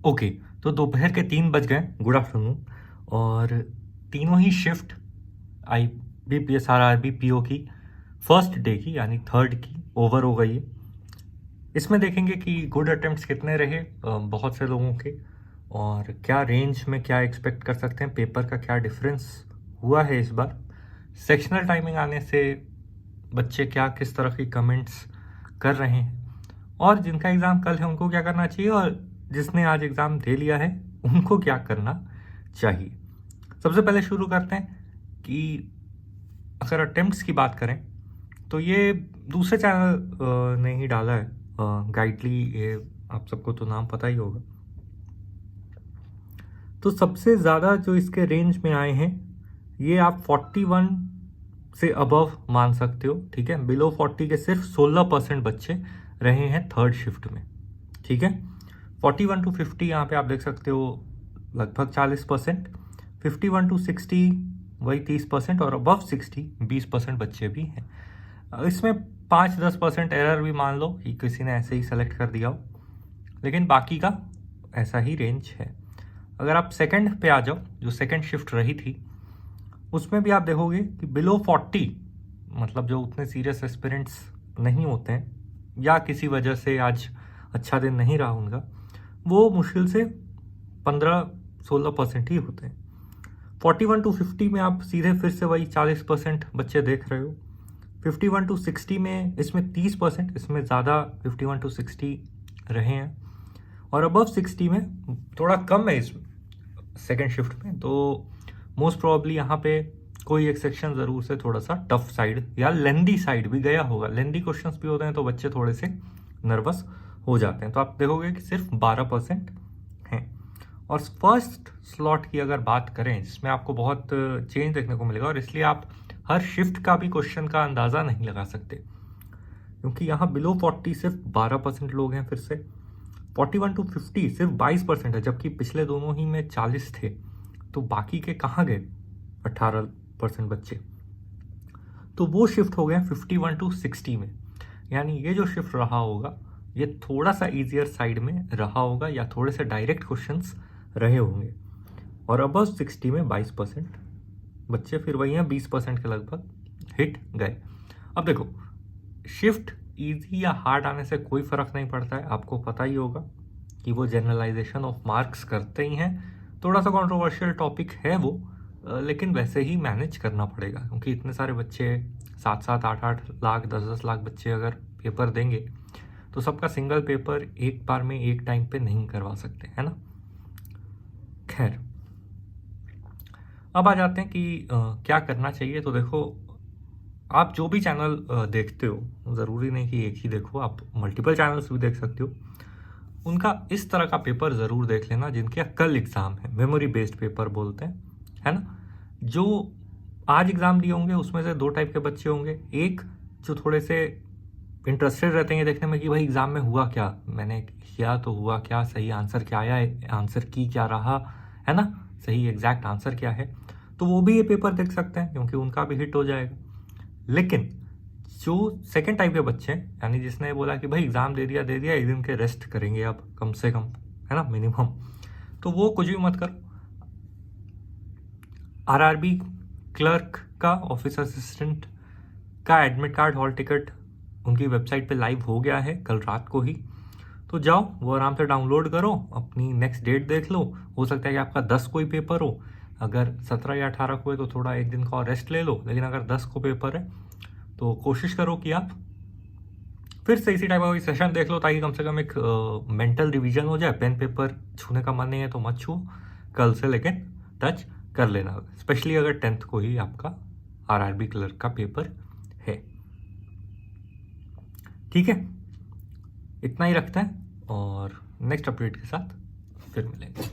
Okay, तो दोपहर के 3 बज गए। Good afternoon. और तीनों ही शिफ्ट IBPS RRB PO की फर्स्ट डे की यानी थर्ड की ओवर हो गई है। इसमें देखेंगे कि गुड अटेम्प्ट्स कितने रहे बहुत से लोगों के, और क्या रेंज में क्या एक्सपेक्ट कर सकते हैं, पेपर का क्या डिफरेंस हुआ है इस बार, सेक्शनल टाइमिंग आने से बच्चे क्या किस तरह की कमेंट्स कर रहे हैं, और जिनका एग्ज़ाम कल है उनको क्या करना चाहिए, और जिसने आज एग्ज़ाम दे लिया है उनको क्या करना चाहिए। सबसे पहले शुरू करते हैं कि अगर अटेम्प्ट्स की बात करें तो ये दूसरे चैनल ने ही डाला है, गाइडली, ये आप सबको तो नाम पता ही होगा। तो सबसे ज़्यादा जो इसके रेंज में आए हैं ये आप 41 से अबव मान सकते हो, ठीक है। बिलो 40 के सिर्फ 16% बच्चे रहे हैं थर्ड शिफ्ट में, ठीक है। 41 टू 50 यहाँ पे आप देख सकते हो लगभग 40%, 51 टू 60 वही 30%, और अबव 60 20% बच्चे भी हैं। इसमें 5-10% एरर भी मान लो कि किसी ने ऐसे ही सेलेक्ट कर दिया हो, लेकिन बाकी का ऐसा ही रेंज है। अगर आप सेकंड पे आ जाओ, जो सेकंड शिफ्ट रही थी, उसमें भी आप देखोगे कि बिलो 40, मतलब जो उतने सीरियस एस्पिरेंट्स नहीं होते हैं या किसी वजह से आज अच्छा दिन नहीं रहा उनका, वो मुश्किल से 15-16% ही होते हैं। 41 टू 50 में आप सीधे फिर से वही 40% बच्चे देख रहे हो। 51 टू 60 में इसमें 30%, इसमें ज़्यादा 51 टू 60 रहे हैं, और अबव 60 में थोड़ा कम है इस सेकेंड शिफ्ट में। तो मोस्ट प्रॉब्ली यहाँ पे कोई एक सेक्शन ज़रूर से थोड़ा सा टफ साइड या लेंदी साइड भी गया होगा। लेंदी क्वेश्चंस भी होते हैं तो बच्चे थोड़े से नर्वस हो जाते हैं। तो आप देखोगे कि सिर्फ 12% हैं। और फर्स्ट स्लॉट की अगर बात करें, जिसमें आपको बहुत चेंज देखने को मिलेगा, और इसलिए आप हर शिफ्ट का भी क्वेश्चन का अंदाज़ा नहीं लगा सकते, क्योंकि यहाँ बिलो 40 सिर्फ 12% लोग हैं। फिर से 41 टू 50 सिर्फ 22% है, जबकि पिछले दोनों ही में 40 थे। तो बाकी के कहाँ गए 18% बच्चे? तो वो शिफ्ट हो गए 51 टू 60 में। यानी ये जो शिफ्ट रहा होगा ये थोड़ा सा ईजियर साइड में रहा होगा, या थोड़े से डायरेक्ट क्वेश्चंस रहे होंगे। और अबव 60 में 22% बच्चे फिर वही हैं, 20% के लगभग हिट गए। अब देखो, शिफ्ट इजी या हार्ड आने से कोई फ़र्क नहीं पड़ता है। आपको पता ही होगा कि वो जनरलाइजेशन ऑफ मार्क्स करते ही हैं। थोड़ा सा कंट्रोवर्शियल टॉपिक है वो, लेकिन वैसे ही मैनेज करना पड़ेगा, क्योंकि इतने सारे बच्चे 7-7, 8-8 लाख, 10-10 लाख बच्चे अगर पेपर देंगे तो सबका सिंगल पेपर एक बार में एक टाइम पे नहीं करवा सकते, है ना। खैर, अब आ जाते हैं कि क्या करना चाहिए। तो देखो, आप जो भी चैनल देखते हो, ज़रूरी नहीं कि एक ही देखो, आप मल्टीपल चैनल्स भी देख सकते हो। उनका इस तरह का पेपर ज़रूर देख लेना जिनके कल एग्ज़ाम है, मेमोरी बेस्ड पेपर बोलते हैं, है ना। जो आज एग्ज़ाम दिए होंगे उसमें से 2 टाइप के बच्चे होंगे। एक जो थोड़े से इंटरेस्टेड रहते हैं देखने में कि भाई एग्ज़ाम में हुआ क्या, मैंने किया तो हुआ क्या, सही आंसर क्या आया है, आंसर की क्या रहा, है ना, सही एग्जैक्ट आंसर क्या है। तो वो भी ये पेपर देख सकते हैं, क्योंकि उनका भी हिट हो जाएगा। लेकिन जो सेकंड टाइप के बच्चे हैं, यानी जिसने बोला कि भाई एग्ज़ाम दे दिया एक दिन के रेस्ट करेंगे अब कम से कम, है ना, मिनिमम, तो वो कुछ भी मत करो। RRB क्लर्क का, ऑफिस असिस्टेंट का एडमिट कार्ड, हॉल टिकट उनकी वेबसाइट पे लाइव हो गया है कल रात को ही। तो जाओ वो आराम से डाउनलोड करो, अपनी नेक्स्ट डेट देख लो। हो सकता है कि आपका 10 कोई पेपर हो, अगर 17 या 18 को है तो थोड़ा एक दिन का और रेस्ट ले लो, लेकिन अगर 10 को पेपर है तो कोशिश करो कि आप फिर से इसी टाइप का कोई सेशन देख लो, ताकि कम से कम एक मेंटल रिवीजन हो जाए। पेन पेपर छूने का मन नहीं है तो मत छू कल से, लेकिन टच कर लेना, स्पेशली अगर 10th को ही आपका RRB क्लर्क का पेपर है। ठीक है, इतना ही रखते हैं, और नेक्स्ट अपडेट के साथ फिर मिलेंगे।